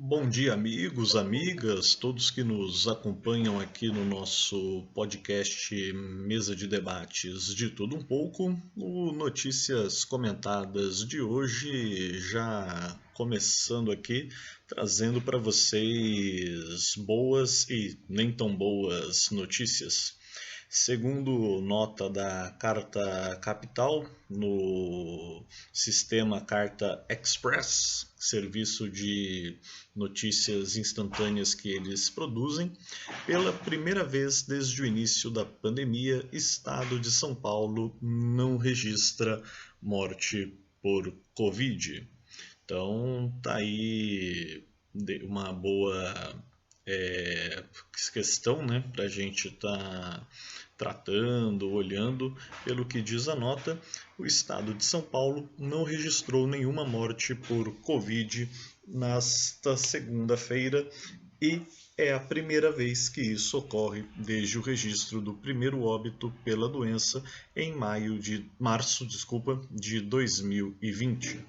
Bom dia, amigos, amigas, todos que nos acompanham aqui no nosso podcast Mesa de Debates de Tudo Um Pouco. O Notícias Comentadas de hoje, já começando aqui, trazendo para vocês boas e nem tão boas notícias. Segundo nota da Carta Capital, no sistema Carta Express, serviço de notícias instantâneas que eles produzem, pela primeira vez desde o início da pandemia, Estado de São Paulo não registra morte por Covid. Então, tá aí uma boa questão, né, para a gente estar tratando, olhando. Pelo que diz a nota, o estado de São Paulo não registrou nenhuma morte por Covid nesta segunda-feira e é a primeira vez que isso ocorre desde o registro do primeiro óbito pela doença em março de 2020.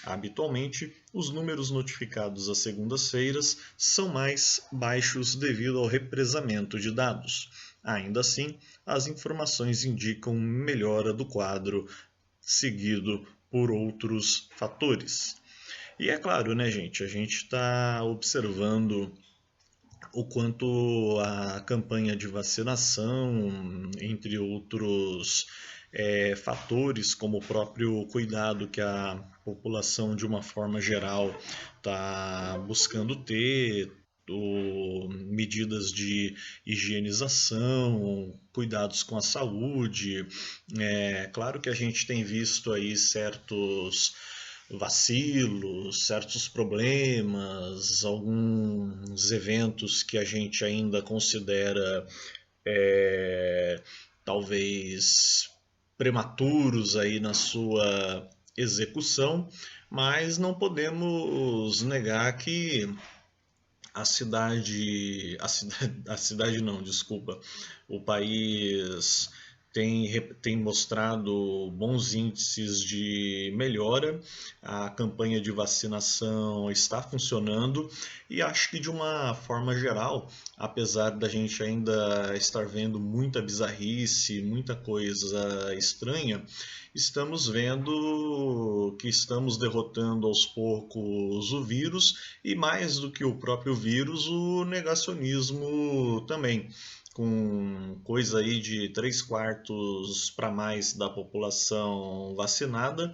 Habitualmente, os números notificados às segundas-feiras são mais baixos devido ao represamento de dados. Ainda assim, as informações indicam melhora do quadro, seguido por outros fatores. E é claro, né, gente? A gente está observando o quanto a campanha de vacinação, entre outros fatores, como o próprio cuidado que a população, de uma forma geral, está buscando ter, medidas de higienização, cuidados com a saúde. É claro que a gente tem visto aí certos vacilos, certos problemas, alguns eventos que a gente ainda considera talvez prematuros aí na sua execução, mas não podemos negar que a cidade não, desculpa, o país tem mostrado bons índices de melhora, a campanha de vacinação está funcionando e acho que de uma forma geral, apesar da gente ainda estar vendo muita bizarrice, muita coisa estranha, estamos vendo que estamos derrotando aos poucos o vírus e, mais do que o próprio vírus, o negacionismo também, com coisa aí de 3/4 para mais da população vacinada.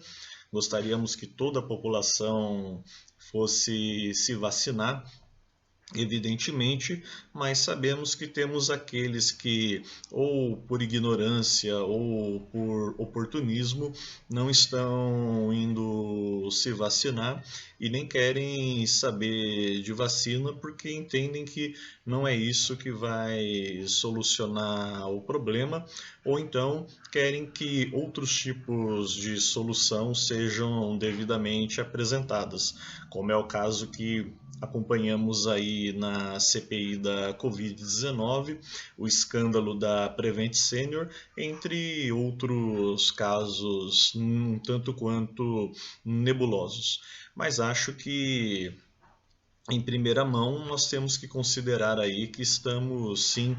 Gostaríamos que toda a população fosse se vacinar, evidentemente, mas sabemos que temos aqueles que, ou por ignorância ou por oportunismo, não estão indo se vacinar e nem querem saber de vacina porque entendem que não é isso que vai solucionar o problema, ou então querem que outros tipos de solução sejam devidamente apresentadas, como é o caso que acompanhamos aí na CPI da Covid-19, o escândalo da Prevent Senior, entre outros casos um tanto quanto nebulosos. Mas acho que em primeira mão, nós temos que considerar aí que estamos, sim,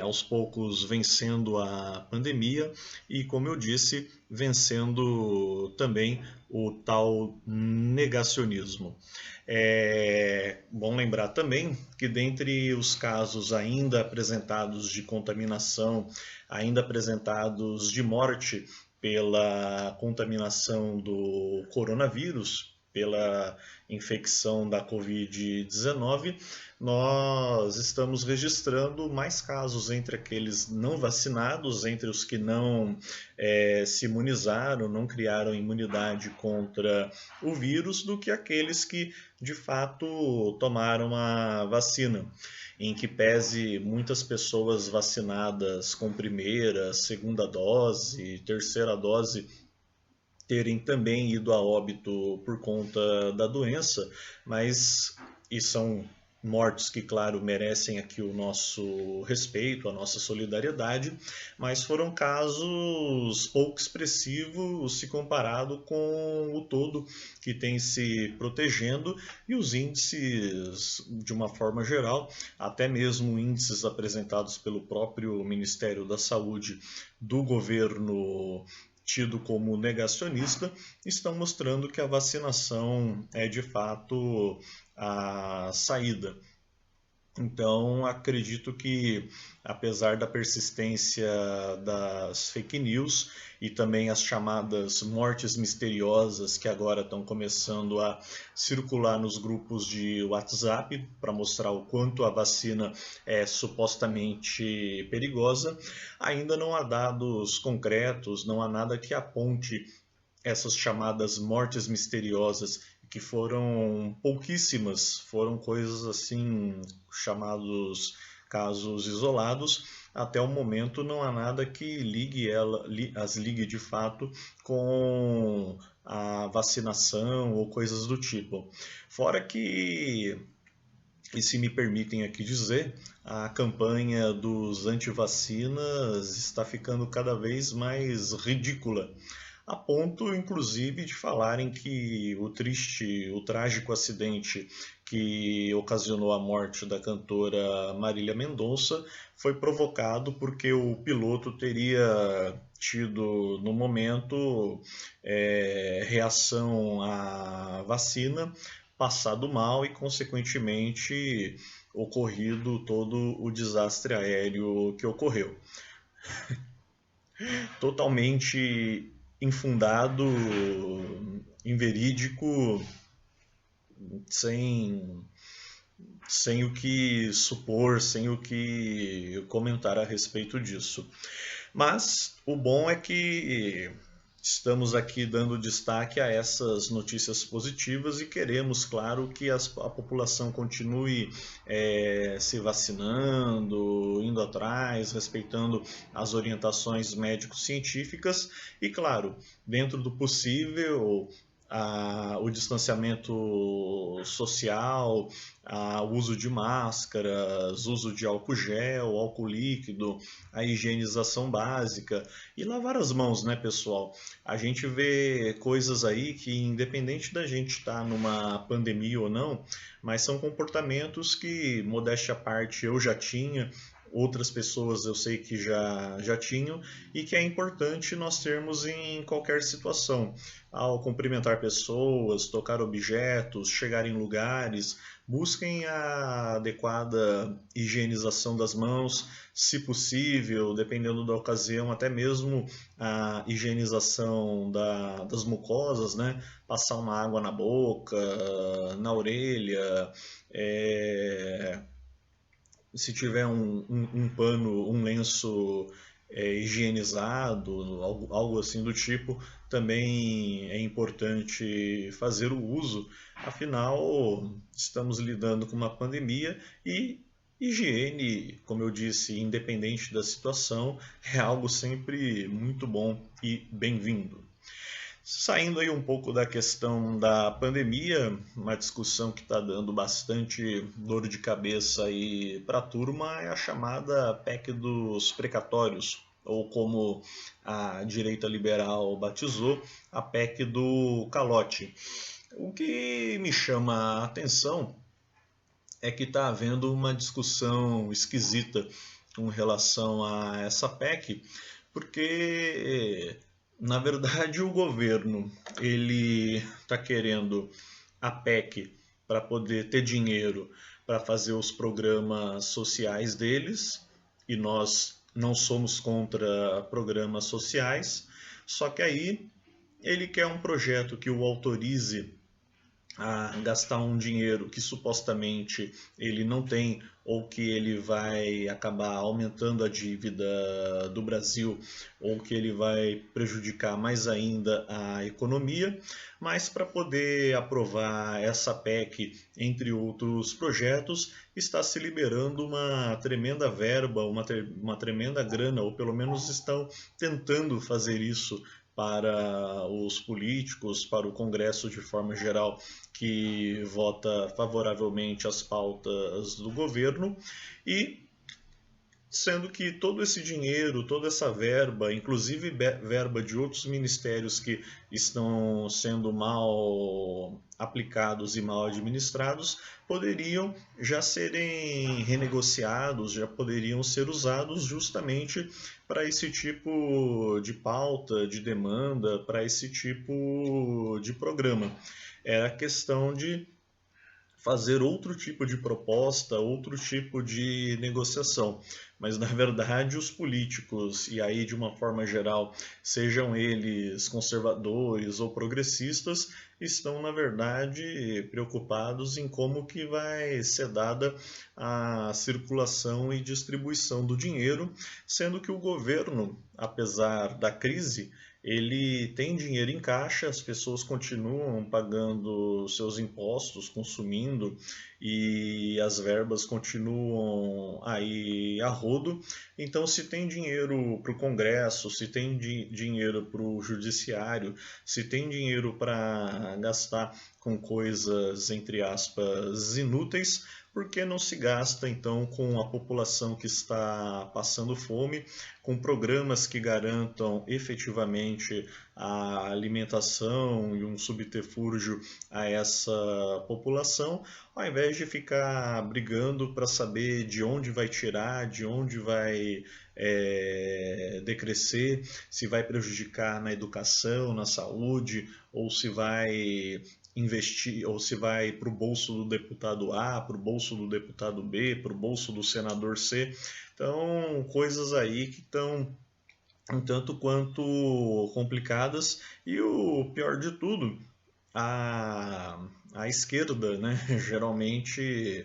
aos poucos vencendo a pandemia e, como eu disse, vencendo também o tal negacionismo. É bom lembrar também que, dentre os casos ainda apresentados de contaminação, ainda apresentados de morte pela contaminação do coronavírus, pela infecção da Covid-19, nós estamos registrando mais casos entre aqueles não vacinados, entre os que não se imunizaram, não criaram imunidade contra o vírus, do que aqueles que de fato tomaram a vacina. Em que pese muitas pessoas vacinadas com primeira, segunda dose, terceira dose terem também ido a óbito por conta da doença, mas e são mortes que, claro, merecem aqui o nosso respeito, a nossa solidariedade, mas foram casos pouco expressivos se comparado com o todo que tem se protegendo e os índices, de uma forma geral, até mesmo índices apresentados pelo próprio Ministério da Saúde do governo tido como negacionista, estão mostrando que a vacinação é de fato a saída. Então, acredito que, apesar da persistência das fake news e também as chamadas mortes misteriosas que agora estão começando a circular nos grupos de WhatsApp para mostrar o quanto a vacina é supostamente perigosa, ainda não há dados concretos, não há nada que aponte essas chamadas mortes misteriosas, que foram pouquíssimas, foram coisas assim, chamados casos isolados. Até o momento não há nada que as ligue de fato com a vacinação ou coisas do tipo. Fora que, e se me permitem aqui dizer, a campanha dos antivacinas está ficando cada vez mais ridícula, a ponto, inclusive, de falarem que o trágico acidente que ocasionou a morte da cantora Marília Mendonça foi provocado porque o piloto teria tido, no momento, reação à vacina, passado mal e, consequentemente, ocorrido todo o desastre aéreo que ocorreu. Totalmente infundado, inverídico, sem, sem o que supor, sem o que comentar a respeito disso. Mas o bom é que estamos aqui dando destaque a essas notícias positivas e queremos, claro, que a população continue se vacinando, indo atrás, respeitando as orientações médico-científicas e, claro, dentro do possível, o distanciamento social, o uso de máscaras, uso de álcool gel, álcool líquido, a higienização básica e lavar as mãos, né, pessoal? A gente vê coisas aí que, independente da gente estar numa pandemia ou não, mas são comportamentos que, modéstia à parte, eu já tinha, outras pessoas eu sei que já tinham e que é importante nós termos em qualquer situação. Ao cumprimentar pessoas, tocar objetos, chegar em lugares, busquem a adequada higienização das mãos, se possível, dependendo da ocasião, até mesmo a higienização das mucosas, né? Passar uma água na boca, na orelha, se tiver um pano, um lenço higienizado, algo assim do tipo, também é importante fazer o uso, afinal, estamos lidando com uma pandemia e higiene, como eu disse, independente da situação, é algo sempre muito bom e bem-vindo. Saindo aí um pouco da questão da pandemia, uma discussão que está dando bastante dor de cabeça aí para a turma é a chamada PEC dos precatórios, ou como a direita liberal batizou, a PEC do calote. O que me chama a atenção é que está havendo uma discussão esquisita com relação a essa PEC, porque na verdade o governo ele está querendo a PEC para poder ter dinheiro para fazer os programas sociais deles, e nós não somos contra programas sociais, só que aí ele quer um projeto que o autorize a gastar um dinheiro que supostamente ele não tem, ou que ele vai acabar aumentando a dívida do Brasil, ou que ele vai prejudicar mais ainda a economia, mas para poder aprovar essa PEC, entre outros projetos, está se liberando uma tremenda verba, uma tremenda grana, ou pelo menos estão tentando fazer isso para os políticos, para o Congresso de forma geral, que vota favoravelmente às pautas do governo, e sendo que todo esse dinheiro, toda essa verba, inclusive verba de outros ministérios que estão sendo mal aplicados e mal administrados, poderiam já serem renegociados, já poderiam ser usados justamente para esse tipo de pauta, de demanda, para esse tipo de programa. Era questão de fazer outro tipo de proposta, outro tipo de negociação. Mas, na verdade, os políticos, e aí de uma forma geral, sejam eles conservadores ou progressistas, estão, na verdade, preocupados em como que vai ser dada a circulação e distribuição do dinheiro, sendo que o governo, apesar da crise, ele tem dinheiro em caixa, as pessoas continuam pagando seus impostos, consumindo, e as verbas continuam aí a rodo. Então, se tem dinheiro para o Congresso, se tem dinheiro para o Judiciário, se tem dinheiro para gastar com coisas, entre aspas, inúteis, por que não se gasta então com a população que está passando fome, com programas que garantam efetivamente a alimentação e um subterfúgio a essa população, ao invés de ficar brigando para saber de onde vai tirar, de onde vai decrescer, se vai prejudicar na educação, na saúde, ou se vai investir, ou se vai para o bolso do deputado A, para o bolso do deputado B, para o bolso do senador C. Então, coisas aí que estão um tanto quanto complicadas, e o pior de tudo, a esquerda, né, geralmente,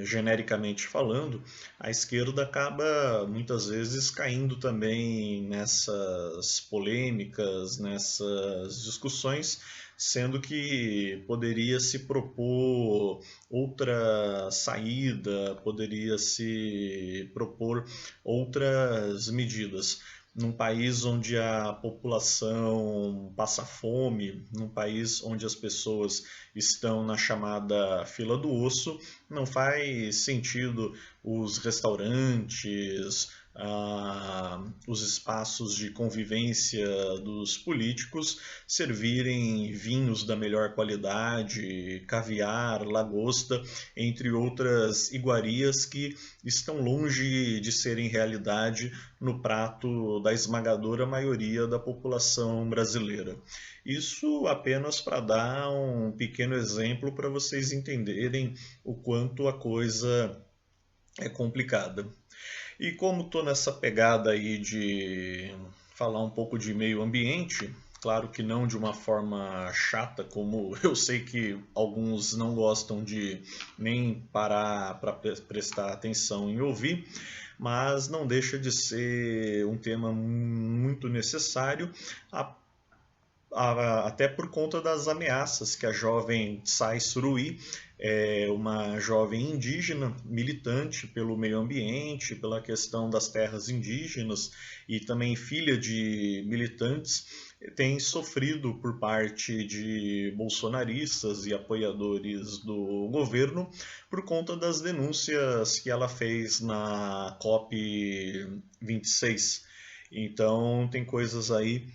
genericamente falando, a esquerda acaba muitas vezes caindo também nessas polêmicas, nessas discussões, sendo que poderia se propor outra saída, poderia se propor outras medidas. Num país onde a população passa fome, num país onde as pessoas estão na chamada fila do osso, não faz sentido os restaurantes, os espaços de convivência dos políticos servirem vinhos da melhor qualidade, caviar, lagosta, entre outras iguarias que estão longe de serem realidade no prato da esmagadora maioria da população brasileira. Isso apenas para dar um pequeno exemplo para vocês entenderem o quanto a coisa é complicada. E como estou nessa pegada aí de falar um pouco de meio ambiente, claro que não de uma forma chata, como eu sei que alguns não gostam de nem parar para prestar atenção em ouvir, mas não deixa de ser um tema muito necessário, até por conta das ameaças que a jovem Tsai Suruí, uma jovem indígena militante pelo meio ambiente, pela questão das terras indígenas e também filha de militantes, tem sofrido por parte de bolsonaristas e apoiadores do governo por conta das denúncias que ela fez na COP26. Então, tem coisas aí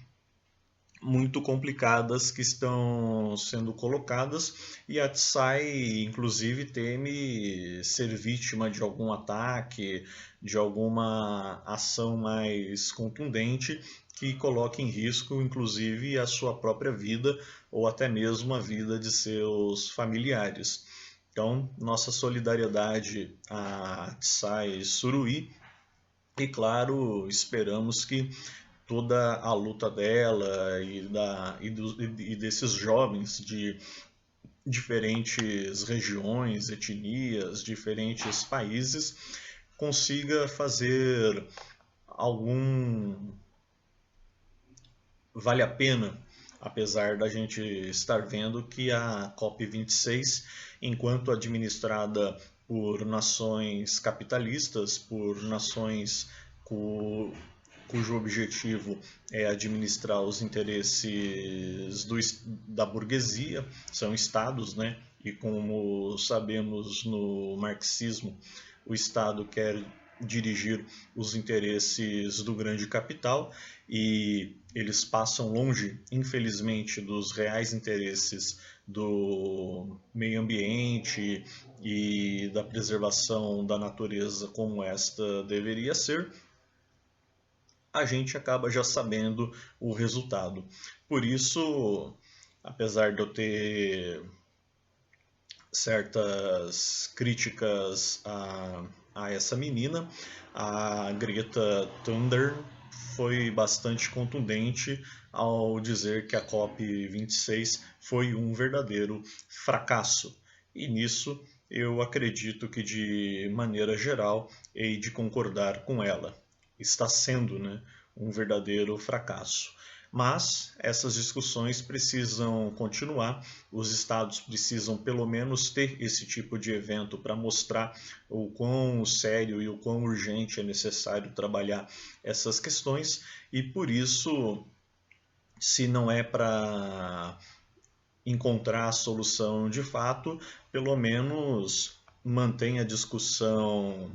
muito complicadas que estão sendo colocadas, e a Tsai, inclusive, teme ser vítima de algum ataque, de alguma ação mais contundente que coloque em risco, inclusive, a sua própria vida ou até mesmo a vida de seus familiares. Então, nossa solidariedade a Tsai Suruí, e claro, esperamos que toda a luta dela e desses jovens de diferentes regiões, etnias, diferentes países, consiga fazer algum vale a pena, apesar da gente estar vendo que a COP26, enquanto administrada por nações capitalistas, por nações cujo objetivo é administrar os interesses da burguesia, são estados, né? E como sabemos no marxismo, o Estado quer dirigir os interesses do grande capital e eles passam longe, infelizmente, dos reais interesses do meio ambiente e da preservação da natureza como esta deveria ser. A gente acaba já sabendo o resultado. Por isso, apesar de eu ter certas críticas a essa menina, a Greta Thunberg foi bastante contundente ao dizer que a COP26 foi um verdadeiro fracasso. E nisso eu acredito que, de maneira geral, hei de concordar com ela. Está sendo, né, um verdadeiro fracasso. Mas essas discussões precisam continuar, os estados precisam pelo menos ter esse tipo de evento para mostrar o quão sério e o quão urgente é necessário trabalhar essas questões, e por isso, se não é para encontrar a solução de fato, pelo menos mantenha a discussão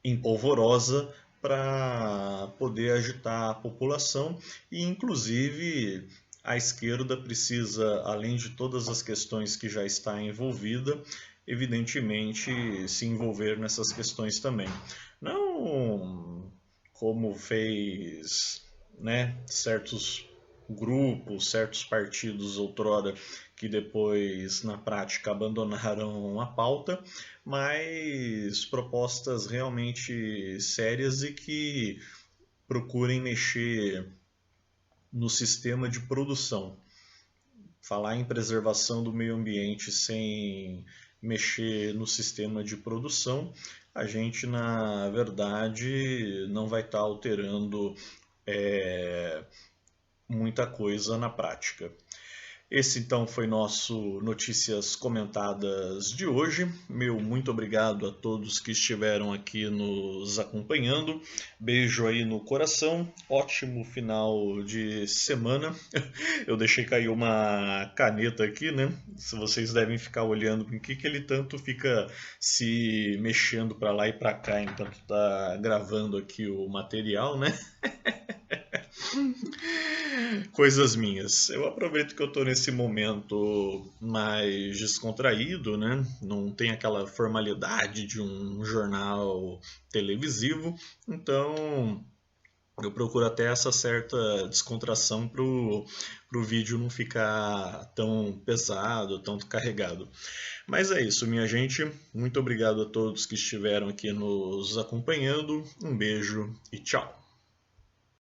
empolvorosa para poder agitar a população e, inclusive, a esquerda precisa, além de todas as questões que já está envolvida, evidentemente se envolver nessas questões também. Não como fez, né, certos grupos, certos partidos outrora que depois na prática abandonaram a pauta, mas propostas realmente sérias e que procurem mexer no sistema de produção. Falar em preservação do meio ambiente sem mexer no sistema de produção, a gente na verdade não vai estar alterando muita coisa na prática. Esse então foi nosso Notícias Comentadas de hoje. Meu muito obrigado a todos que estiveram aqui nos acompanhando. Beijo aí no coração. Ótimo final de semana. Eu deixei cair uma caneta aqui, né? Se vocês devem ficar olhando com que ele tanto fica se mexendo para lá e para cá enquanto tá gravando aqui o material, né? Coisas minhas. Eu aproveito que eu estou nesse momento mais descontraído, né? Não tem aquela formalidade de um jornal televisivo, então eu procuro até essa certa descontração pro vídeo não ficar tão pesado, tão carregado. Mas é isso, minha gente. Muito obrigado a todos que estiveram aqui nos acompanhando. Um beijo e tchau.